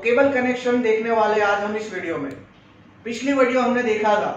Cable connection देखने वाले आज हम इस वीडियो में। पिछली वीडियो हमने देखा था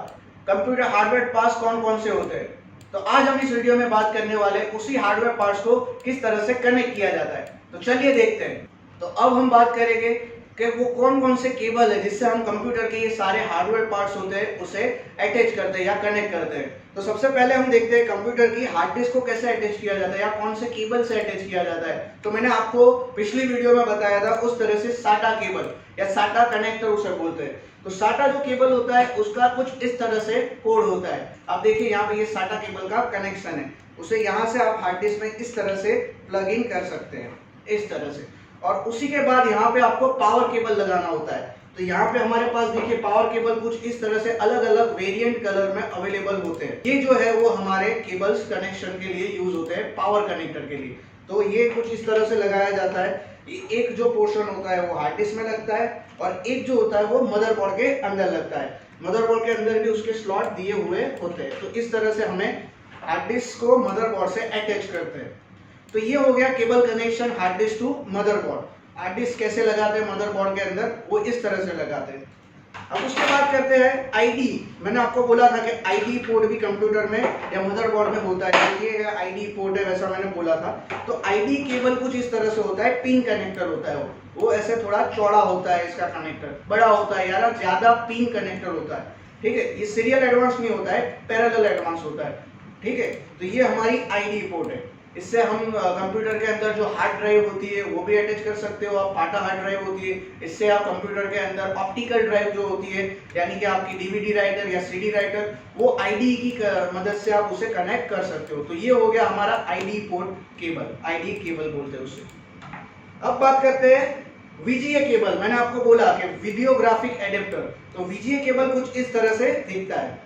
कंप्यूटर हार्डवेयर पार्ट्स कौन कौन से होते हैं, तो आज हम इस वीडियो में बात करने वाले उसी हार्डवेयर पार्ट्स को किस तरह से कनेक्ट किया जाता है। तो चलिए देखते हैं। तो अब हम बात करेंगे कि वो कौन कौन से केबल है जिससे हम कंप्यूटर के ये सारे हार्डवेयर पार्ट्स होते हैं उसे अटैच करते हैं या कनेक्ट करते हैं। तो सबसे पहले हम देखते हैं कंप्यूटर की हार्ड डिस्क को कैसे अटैच किया जाता है या कौन से केबल से अटैच किया जाता है। तो मैंने आपको पिछली वीडियो में बताया था उस तरह से साटा केबल या साटा कनेक्टर उसे बोलते हैं। तो साटा जो केबल होता है उसका कुछ इस तरह से कोड होता है। आप देखिए यहाँ पे ये साटा केबल का कनेक्शन है, उसे यहाँ से आप हार्ड डिस्क में इस तरह से प्लग इन कर सकते हैं, इस तरह से। और उसी के बाद यहाँ पे आपको पावर केबल लगाना होता है। तो यहाँ पे हमारे पास देखिए पावर केबल कुछ इस तरह से अलग अलग वेरिएंट कलर में अवेलेबल होते हैं। ये जो है वो हमारे केबल्स कनेक्शन के लिए यूज होते हैं, पावर कनेक्टर के लिए। तो ये कुछ इस तरह से लगाया जाता है। एक जो पोर्शन होता है वो हार्ड डिस्क में लगता है और एक जो होता है वो मदरबोर्ड के अंदर लगता है। मदरबोर्ड के अंदर भी उसके स्लॉट दिए हुए होते हैं। तो इस तरह से हमें हार्ड डिस्क को मदरबोर्ड से अटैच करते हैं। तो ये हो गया cable connection hard disk to motherboard. Hard disk कैसे लगाते हैं मदरबोर्ड के अंदर, वो इस तरह से लगाते हैं। अब उसके बाद करते हैं आईडी। मैंने आपको बोला था कि आईडी पोर्ट भी कंप्यूटर में या मदरबोर्ड में होता है। ये आईडी पोर्ट है, वैसा मैंने बोला था। तो आईडी केबल कुछ इस तरह से होता है, पिन कनेक्टर होता है। वो ऐसे थोड़ा चौड़ा होता है, इसका कनेक्टर बड़ा होता है यार, ज्यादा पिन कनेक्टर होता है। ठीक है, ये सीरियल एडवांस नहीं होता है, पैरेलल एडवांस होता है। ठीक है, तो ये हमारी आईडी पोर्ट है। इससे हम कंप्यूटर के अंदर जो हार्ड ड्राइव होती है वो भी अटैच कर सकते हो आप। पाटा हार्ड ड्राइव होती है, इससे आप कंप्यूटर के अंदर ऑप्टिकल ड्राइव जो होती है, यानी कि आपकी डीवीडी राइटर या सीडी राइटर, वो आईडी की मदद से आप उसे कनेक्ट कर सकते हो। तो ये हो गया हमारा ID port cable, ID cable बोलते हैं उसे। अब बात करते हैं वीजीए केबल। मैंने आपको बोला कि वीडियोग्राफिक एडेप्टर। तो वीजीए केबल कुछ इस तरह से दिखता है।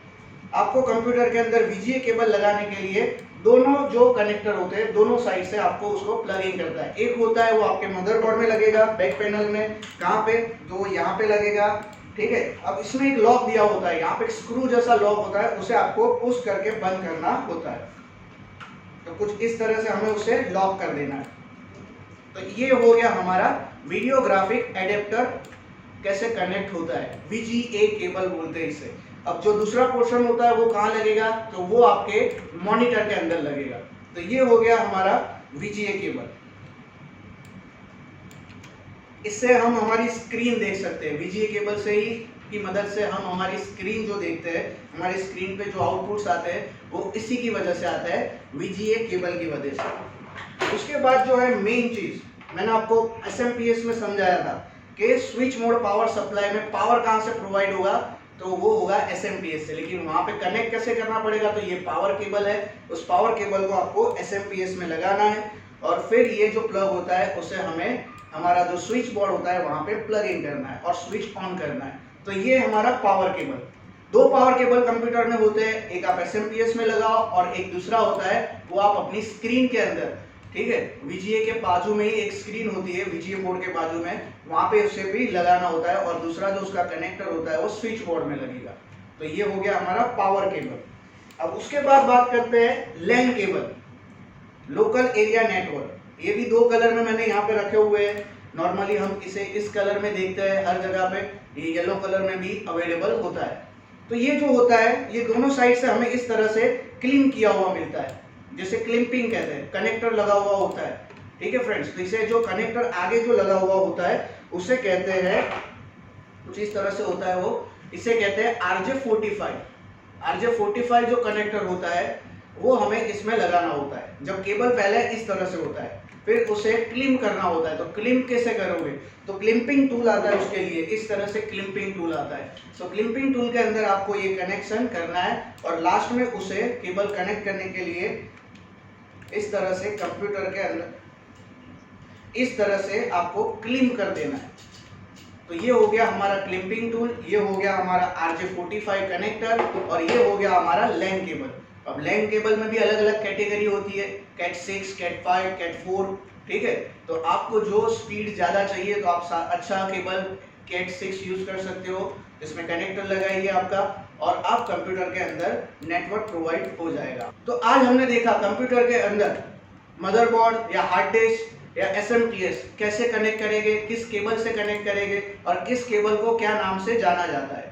आपको कंप्यूटर के अंदर वीजीए केबल लगाने के लिए दोनों जो कनेक्टर होते हैं दोनों साइड से आपको उसको प्लग इन करता है। एक होता है वो आपके मदरबोर्ड में लगेगा, बैक पैनल में, कहाँ पे, तो यहाँ पे लगेगा। ठीक है, अब इसमें एक लॉक दिया होता है, यहाँ पे एक स्क्रू जैसा लॉक होता है, उसे आपको पुश करके बंद करना होता है। तो कुछ इस तरह से हमें उसे लॉक कर देना है। तो ये हो गया हमारा वीडियोग्राफिक एडेप्टर कैसे कनेक्ट होता है, वीजीए केबल बोलते हैं इसे। अब जो दूसरा पोर्शन होता है वो कहाँ लगेगा, तो वो आपके मॉनिटर के अंदर लगेगा। तो ये हो गया हमारा वीजीए केबल। इससे हम हमारी स्क्रीन देख सकते हैं। वीजीए केबल से ही की मदद से हम हमारी स्क्रीन जो देखते हैं, हमारी स्क्रीन पे जो आउटपुट्स आते हैं वो इसी की वजह से आता है, वीजीए केबल की वजह से। उसके बाद जो है मेन चीज, मैंने आपको एसएमपीएस में समझाया था कि स्विच मोड पावर सप्लाई में पावर कहाँ से प्रोवाइड होगा, तो वो होगा एसएमपीएस से। लेकिन वहां पे कनेक्ट कैसे करना पड़ेगा, तो ये पावर केबल है, उस पावर केबल को आपको एसएमपीएस में लगाना है और फिर ये जो प्लग होता है उसे हमें हमारा जो स्विच बोर्ड होता है वहां पे प्लग इन करना है और स्विच ऑन करना है। तो ये हमारा पावर केबल। दो पावर केबल कंप्यूटर में होते हैं, एक आप एसएमपीएस में लगाओ और एक दूसरा होता है वो आप अपनी स्क्रीन के अंदर। ठीक है, वीजीए के बाजू में ही एक स्क्रीन होती है, वीजीए बोर्ड के बाजू में, वहां पे उसे भी लगाना होता है और दूसरा जो उसका कनेक्टर होता है वो स्विच बोर्ड में लगेगा। तो ये हो गया हमारा पावर केबल। अब उसके बाद बात करते हैं LAN cable, local area network. ये भी दो कलर में मैंने यहाँ पे रखे हुए हैं। नॉर्मली हम इसे इस कलर में देखते हैं हर जगह पे, ये येलो कलर में भी अवेलेबल होता है। तो ये जो होता है ये दोनों साइड से हमें इस तरह से क्लीन किया हुआ मिलता है, जैसे क्लिपिंग कहते हैं, कनेक्टर लगा हुआ होता है। ठीक है फ्रेंड्स, तो इसे जो कनेक्टर आगे जो लगा हुआ होता है उसे कहते हैं, कुछ इस तरह से होता है वो, इसे कहते हैं RJ45। RJ45 जो कनेक्टर होता है वो हमें इसमें लगाना होता है। जब केबल पहले इस तरह से होता है, फिर उसे क्लिम करना होता है। तो क्लिम कैसे करोगे, तो क्लिपिंग टूल आता है उसके लिए, इस तरह से क्लिपिंग टूल आता है। सो क्लिपिंग टूल के अंदर आपको ये कनेक्शन करना है और लास्ट में उसे केबल कनेक्ट करने के लिए इस तरह से कंप्यूटर के अंदर इस तरह से आपको क्लिम कर देना है। तो ये हो गया हमारा क्लिपिंग टूल, ये हो गया हमारा RJ45 कनेक्टर और ये हो गया हमारा लैन केबल। अब लैन केबल में भी अलग अलग कैटेगरी होती है, कैट 6, कैट 5, कैट 4। ठीक है, तो आपको जो स्पीड ज़्यादा चाहिए तो आप अच्छा केबल कैट 6 यूज कर सकते हो। इसमें कनेक्टर लगाइए आपका और आप कंप्यूटर के अंदर नेटवर्क प्रोवाइड हो जाएगा। तो आज हमने देखा कंप्यूटर के अंदर मदरबोर्ड या हार्ड डिस्क या SMTS कैसे कनेक्ट करेंगे, किस केबल से कनेक्ट करेंगे और किस केबल को क्या नाम से जाना जाता है।